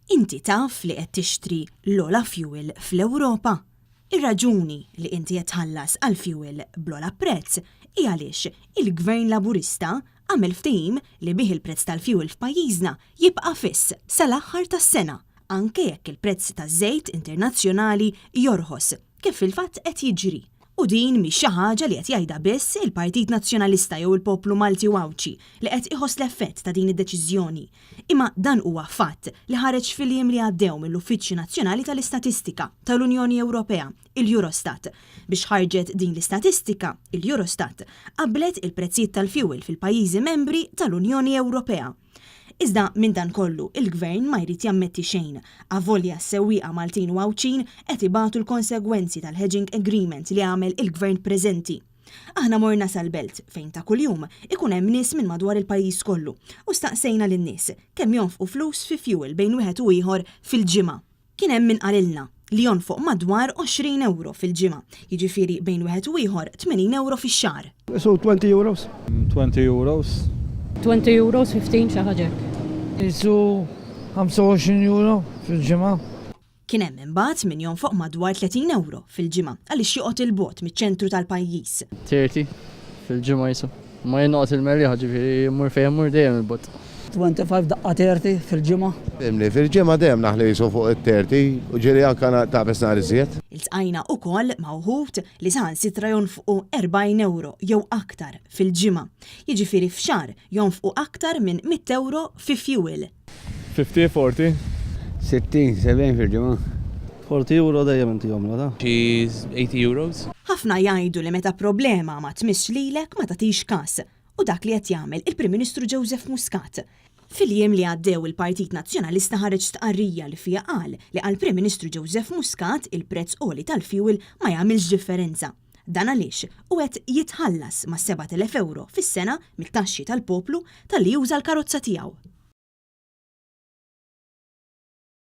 Inti taf li qed tixtri l-ola fuel fl-Ewropa. Ir-raġuni li inti qed tħallas għal fuel bl-ola prezz hija għaliex il-Gvern Laburista għamel ftehim li bih il-prezz tal-fuel f'pajjiżna jibqa' fiss sal-aħħar tas-sena, anke jekk il-prezz taż-żejt internazzjonali jorħos kif fil-fatt qed jiġri. U din mhix xi ħaġa li qed jgħidha biss il-Partit Nazzjonalista jew il-Poplu Malti Wawċi li qed iħoss l-effett ta' din id-deċiżjoni. Imma dan huwa fatt li ħareġ fil-jiem li għaddew mill-Uffiċċju Nazzjonali tal-Istatistika tal-Unjoni Ewropea, il-Eurostat. Biex ħarġet din l-istatistika, il-Eurostat qablet il-prezzijiet tal-fuel fil-pajjiżi membri tal-Unjoni Ewropea. Iżda minn dan kollu, il-Gvern ma jrid jammetti xejn, avolja s-sewwieqa Maltin u Għawċin qed ibatu l-konsegwenzi tal-hedging agreement li għamel il-Gvern preżenti. Aħna morna sal-belt fejn ta' kuljum ikun hemm nies minn madwar il-pajjiż kollu u staqsejna lin-nies kemm jonfqu flus fi fuel bejn wieħed u ieħor fil-ġimgħa. Kien hemm min qalilna li jonfoq madwar 20 euro fil-ġimgħa, jiġifieri bejn wieħed u ieħor 80 euro fix-xahar. So 20 euros. 20 euros. 20 euros, 15 xi ħaġa. Isu 25 euro fil-ġimgħa. Kien hemm imbagħad min jonfoq madwar 30 euro fil-ġimgħa għaliex joqgħod il-bogħod miċ-ċentru tal-pajjiż. 30 fil-ġimgħa jisu. Ma jinnoqgħod il-merja ġifieri mmur fejn mmur dejjem il-bot. 25 daqqa 30 fil-ġimgħa. Fil-ġimgħa dejjem naħli jisu fuq it-30 u ġieli anke ta' besnar iżjed. Iltqajna wkoll ma' wħud li saħansitra jonfqu 40 euro jew aktar fil-ġimgħa. Jiġifieri f'xahar jonfqu aktar minn 100 euro fi fuel. 50, 40. 60, 70 fil-ġimgħa. 40 euro dejjem inti jomla da. She's 80 euros. Ħafna jgħidu li meta problema ma tmissx lilek ma tagħtix każ. U dak li qed jagħmel il-Prim Ministru Joseph Muscat. Fil-jiem li għaddew il-Partit Nazzjonalista ħareġ stqarrija li fiha qal li għall-Prim Ministru Joseph Muscat il-prezz għoli tal-fuel ma jagħmilx differenza. Dan għaliex u qed jitħallas ma' 7,000 euro fis-sena mit-taxxi tal-poplu tal-li juża l-karozza tiegħu.